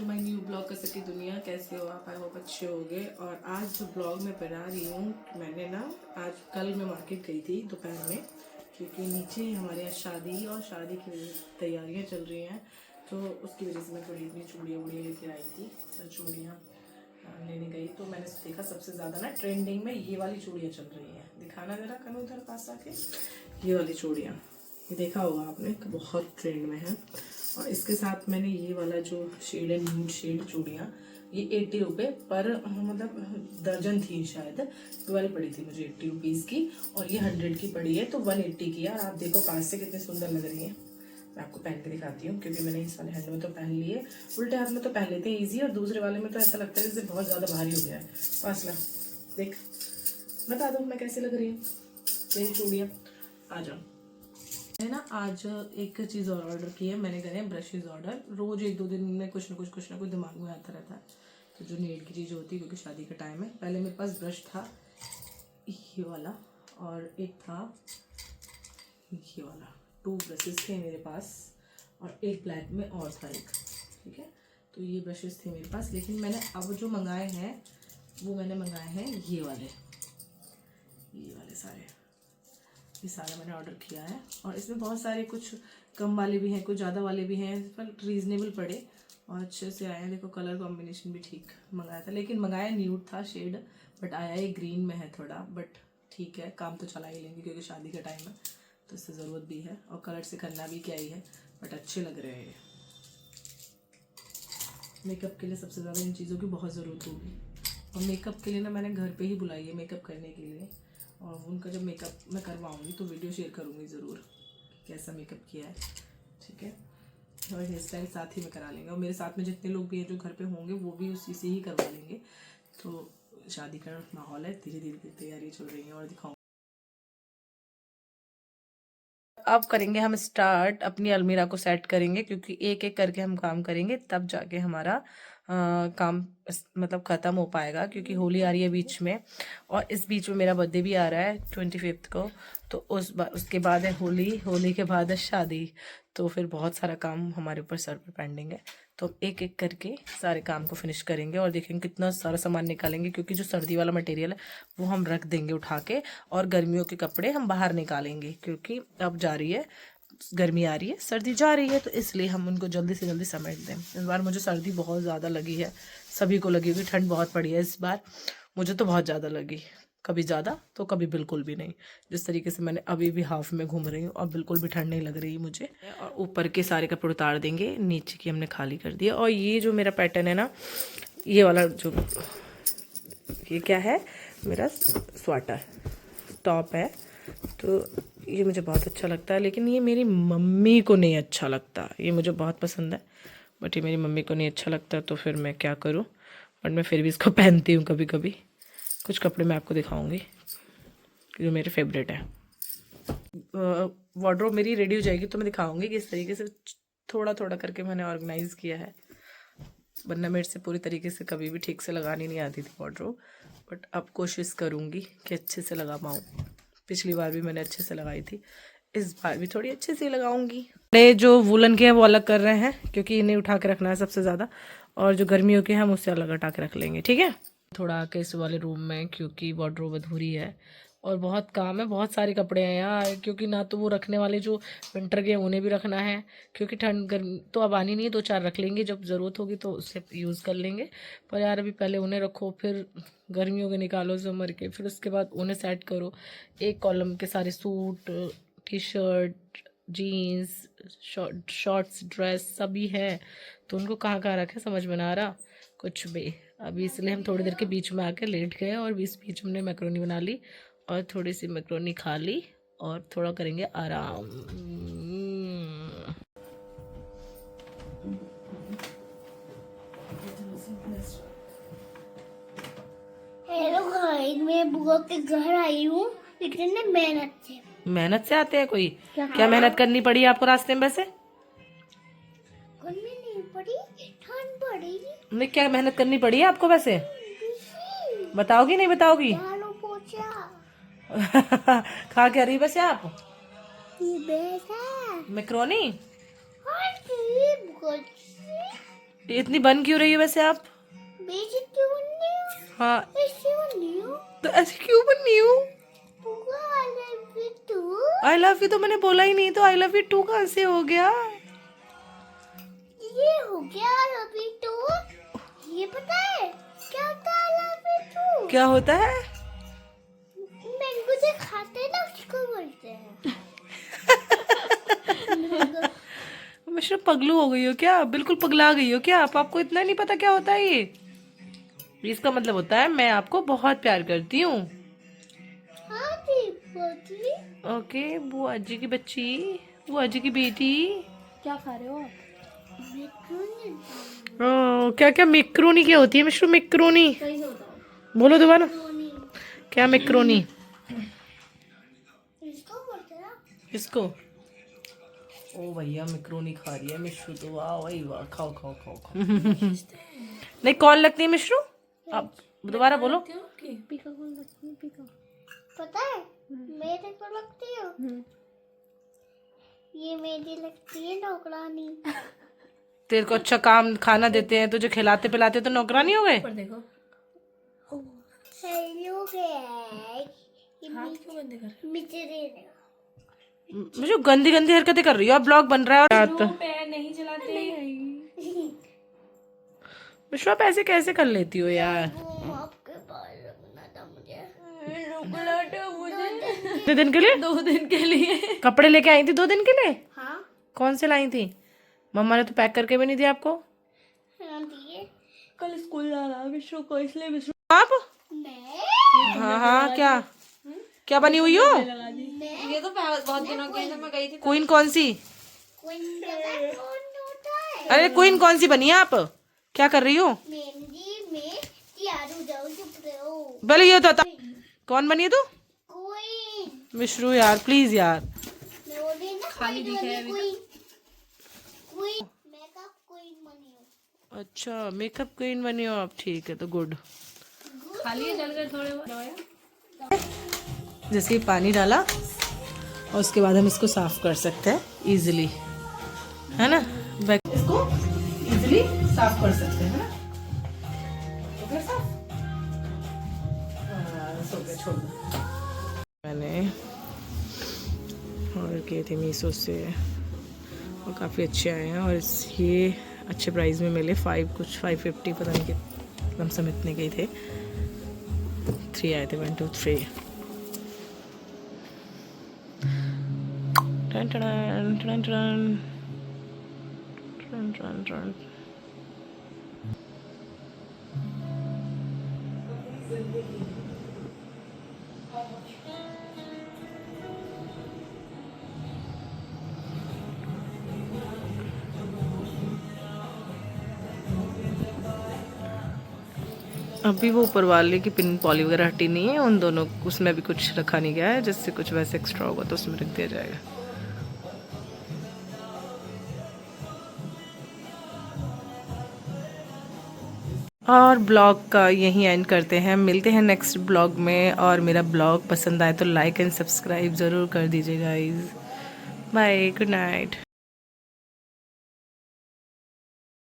To my new blog कैसे की दुनिया। कैसे हो आप? आई होप अच्छे होगे। और आज जो ब्लॉग में बना रही हूँ, मैंने ना आज कल मैं मार्केट गई थी दोपहर में, क्योंकि नीचे हमारे यहाँ शादी और शादी की तैयारियाँ चल रही हैं, तो उसकी वजह से मैं थोड़ी इतनी चूड़ियाँ वूड़ियाँ लेकर आई थी। तो चूड़ियाँ लेने गई तो मैंने देखा सबसे ज़्यादा ना ट्रेंडिंग में ये वाली चूड़ियाँ चल रही हैं। दिखाना ज़रा कनो उधर पास आके, ये वाली चूड़ियाँ, ये देखा होगा आपने, बहुत ट्रेंड में है। और इसके साथ मैंने ये वाला जो शेड है, न्यूड शेड चूड़ियाँ, ये 80 रुपये पर मतलब दर्जन थी, शायद 12 पड़ी थी मुझे 80 रुपीज़ की, और ये 100 की पड़ी है तो 180 की है। और आप देखो पास से कितनी सुंदर लग रही है। मैं आपको पहन के दिखाती हूँ, क्योंकि मैंने इस वाले हैंड में तो पहन लिए, उल्टे हाथ में तो पहन लेते हैं ईजी, और दूसरे वाले में तो ऐसा लगता है जैसे बहुत ज़्यादा भारी हो गया है। पास ला देख, बता दो मैं कैसे लग रही हूँ मेरी चूड़ियाँ। आ जाओ। मैंने ना आज एक चीज़ और ऑर्डर की है। मैंने करे हैं ब्रशेज़ ऑर्डर। रोज़ एक दो दिन में कुछ ना कुछ दिमाग में आता रहता है, तो जो नीड की चीज़ होती है, क्योंकि शादी का टाइम है। पहले मेरे पास ब्रश था ये वाला, और एक था ये वाला, 2 ब्रशेज़ थे मेरे पास, और एक ब्लैक में और था एक, ठीक है। तो ये ब्रशेज़ थे मेरे पास, लेकिन मैंने अब जो मंगाए हैं वो मैंने मंगाए हैं ये वाले सारे, ये सारा मैंने ऑर्डर किया है। और इसमें बहुत सारे, कुछ कम वाले भी हैं, कुछ ज़्यादा वाले भी हैं, पर रीज़नेबल पड़े और अच्छे से आए हैं। देखो कलर कॉम्बिनेशन भी ठीक मंगाया था, लेकिन मंगाया न्यूड था शेड, बट आया ये ग्रीन में है थोड़ा, बट ठीक है, काम तो चला ही लेंगे क्योंकि शादी का टाइम है तो इससे ज़रूरत भी है, और कलर से करना भी क्या ही है, बट अच्छे लग रहे हैं। मेकअप के लिए सबसे ज़्यादा इन चीज़ों की बहुत ज़रूरत होगी, और मेकअप के लिए ना मैंने घर पे ही बुलाई है मेकअप करने के लिए, और उनका जब मेकअप मैं करवाऊँगी तो वीडियो शेयर करूँगी ज़रूर कि कैसा मेकअप किया है, ठीक है। और हेयर स्टाइल साथ ही में करा लेंगे, और मेरे साथ में जितने लोग भी हैं जो घर पे होंगे वो भी उसी से ही करवा लेंगे। तो शादी का माहौल है, धीरे धीरे तैयारी चल रही है, और दिखाऊँ। अब करेंगे हम स्टार्ट, अपनी अलमीरा को सेट करेंगे, क्योंकि एक एक करके हम काम करेंगे, तब जाके हमारा काम मतलब ख़त्म हो पाएगा, क्योंकि होली आ रही है बीच में, और इस बीच में मेरा बर्थडे भी आ रहा है 25 को। तो उसके बाद है होली, होली के बाद है शादी, तो फिर बहुत सारा काम हमारे ऊपर सर पर पेंडिंग है। तो एक एक करके सारे काम को फिनिश करेंगे, और देखेंगे कितना सारा सामान निकालेंगे, क्योंकि जो सर्दी वाला मटेरियल है वो हम रख देंगे उठा के, और गर्मियों के कपड़े हम बाहर निकालेंगे, क्योंकि अब जा रही है गर्मी, आ रही है सर्दी जा रही है, तो इसलिए हम उनको जल्दी से जल्दी समेट दें। इस बार मुझे सर्दी बहुत ज़्यादा लगी है, सभी को लगी होगी, ठंड बहुत पड़ी है इस बार, मुझे तो बहुत ज़्यादा लगी, कभी ज़्यादा तो कभी बिल्कुल भी नहीं। जिस तरीके से मैंने अभी भी हाफ में घूम रही हूँ, अब बिल्कुल भी ठंड नहीं लग रही मुझे। और ऊपर के सारे कपड़े उतार देंगे, नीचे की हमने खाली कर दिया। और ये जो मेरा पैटर्न है ना, ये वाला जो, ये क्या है, मेरा स्वेटर टॉप है, तो ये मुझे बहुत अच्छा लगता है, लेकिन ये मेरी मम्मी को नहीं अच्छा लगता। ये मुझे बहुत पसंद है, बट ये मेरी मम्मी को नहीं अच्छा लगता, तो फिर मैं क्या करूँ, बट मैं फिर भी इसको पहनती हूँ कभी कभी। कुछ कपड़े मैं आपको दिखाऊंगी जो मेरे फेवरेट है। वार्डरोब मेरी रेडी हो जाएगी तो मैं दिखाऊंगी कि इस तरीके से थोड़ा थोड़ा करके मैंने ऑर्गेनाइज़ किया है, वरना मेरे से पूरी तरीके से कभी भी ठीक से लगानी नहीं आती थी वार्डरोब, बट अब कोशिश करूँगी कि अच्छे से लगा पाऊँ। पिछली बार भी मैंने अच्छे से लगाई थी, इस बार भी थोड़ी अच्छे से लगाऊंगी। ये जो वुलन के हैं वो अलग कर रहे हैं, क्योंकि इन्हें उठा के रखना है सबसे ज़्यादा, और जो गर्मियों के हैं हम उससे अलग हटा के रख लेंगे, ठीक है। थोड़ा आके इस वाले रूम में, क्योंकि वार्डरोब अधूरी है और बहुत काम है, बहुत सारे कपड़े हैं यार, क्योंकि ना तो वो रखने वाले जो विंटर के उन्हें भी रखना है, क्योंकि ठंड गर्मी तो अब आनी नहीं है, 2-4 रख लेंगे, जब ज़रूरत होगी तो उससे यूज़ कर लेंगे। पर यार अभी पहले उन्हें रखो, फिर गर्मियों के निकालो समर के, फिर उसके बाद उन्हें सेट करो। एक कॉलम के सारे suit, T shirt, jeans, shorts, dress सभी है, तो उनको कहाँ कहाँ रखें समझ में ना आ रहा कुछ भी। अभी इसलिए हम थोड़ी देर के बीच में आके लेट गए, और बीच बीच हमने मैक्रोनी बना ली, और थोड़ी सी मैक्रोनी खा ली, और थोड़ा करेंगे आराम। हेलो गाइस, मैं बुआ के घर आई हूँ, इतने मेहनत से आते हैं कोई? क्या मेहनत करनी पड़ी आपको रास्ते में वैसे? करनी नहीं पड़ी, ठंड पड़ी। नहीं, क्या मेहनत करनी पड़ी है आपको वैसे? बताओगी नहीं बताओगी? झाड़ू पोछा खा क्या रही वैसे आप? की बेटा मैक्रोनी? और की बुआ ये इतनी बन क्यों रही है वैसे आप? बेच क्यों नहीं हूँ? हाँ, ऐसे नहीं हूँ। तो ऐसे क्यों बनी हूँ? बुआ I love you too। I love you तो मैंने बोला ही नहीं, तो आई लव यू टू कहाँ से हो गया? ये हो गया I love you too। ये पता है क्या होता है I love you too? क्या होता है? मैंगो जो खाते हैं ना उसको बोलते हैं। मिश्रा पगलू हो गई हो क्या? बिल्कुल पगला गई हो क्या आप? आपको इतना नहीं पता क्या होता है ये? इसका मतलब होता है मैं आपको बहुत प्यार करती हूँ। हाँ जी बोतली। ओके, बुआ जी की बच्ची, बुआ जी की बेटी। क्या खा रहे हो आप? क्या क्या मैक्रोनी क्या होती है मिश्रा? मैक्रोनी सही से बताओ। बोलो दोबारा। मैक्रोनी। क्या मैक्रोनी? इसको बोलते हैं ना। इसको? ओ भैया मैक्रोनी खा रही है मिश्रू तो, वाह भाई वाह, खाओ खाओ खाओ खाओ। नहीं, कौन लगती है मिश्रू? आप दोबारा बोलो। पीका कौन लगती है? पीका पता है मेरे को लगती है। ये मेरी लगती है नौकरानी। तेरे को अच्छा काम खाना देते हैं, तुझे खिलाते पिलाते तो नौकरानी हो गए। देखो हेलो गाइस। हाथ क्यों बंद कर? मिचरे मुझे गंदी गंदी हरकतें कर रही हो, अब ब्लॉग बन रहा है और पैर नहीं चलाते। मिश्रू आप ऐसे कैसे कर लेती हो यार? आपके बाल रखना था मुझे। कितने दिन के लिए? 2 दिन के लिए। कपड़े लेके आई थी 2 दिन के लिए? हाँ कौन से लाई थी? मम्मा ने तो पैक करके भी नहीं दिया आपको। हाँ दिए। कल स्कूल जाना विश्व को इसलिए विश्व। आप? मैं हाँ हाँ, क्या क्या बनी हुई हो? ये तो बहुत दिनों के लिए मैं गई थी। क्वीन कौन सी? कौन होता है? अरे क्वीन कौन सी बनी है आप? क्या कर रही हो? मेहंदी में तैयार हो जाओ, चुप रहो। बोले ये तो कौन बनी है तू? कोई मिश्रू यार प्लीज यार। मैं बोली ना खाली दिखे कोई कोई मेकअप क्वीन बनी हूँ। अच्छा, मेकअप क्वीन बनी हो आप, ठीक है तो गुड। खाली जल गए थोड़े। जैसे ही पानी डाला और उसके बाद हम इसको साफ कर सकते हैं इजीली, है ना? इसको इजीली साफ कर सकते हैं ना? हो गया साफ? बस हो गया, छोड़ दो। मैंने ऑर्डर किए थे मीशो से और काफ़ी अच्छे आए हैं, और ये अच्छे प्राइस में मिले। 550 पता नहीं कि लमसम इतने के थे। 3 आए थे, 1 2 3। टन टन टन टन टन टन टन। अभी वो ऊपर वाले की पिन पॉली वगैरह हटी नहीं है, उन दोनों उसमें भी कुछ रखा नहीं गया है, जिससे कुछ वैसे एक्स्ट्रा होगा तो उसमें रख दिया जाएगा। और ब्लॉग का यहीं एंड करते हैं, मिलते हैं नेक्स्ट ब्लॉग में। और मेरा ब्लॉग पसंद आए तो लाइक एंड सब्सक्राइब ज़रूर कर दीजिए गाइज। Bye, good night.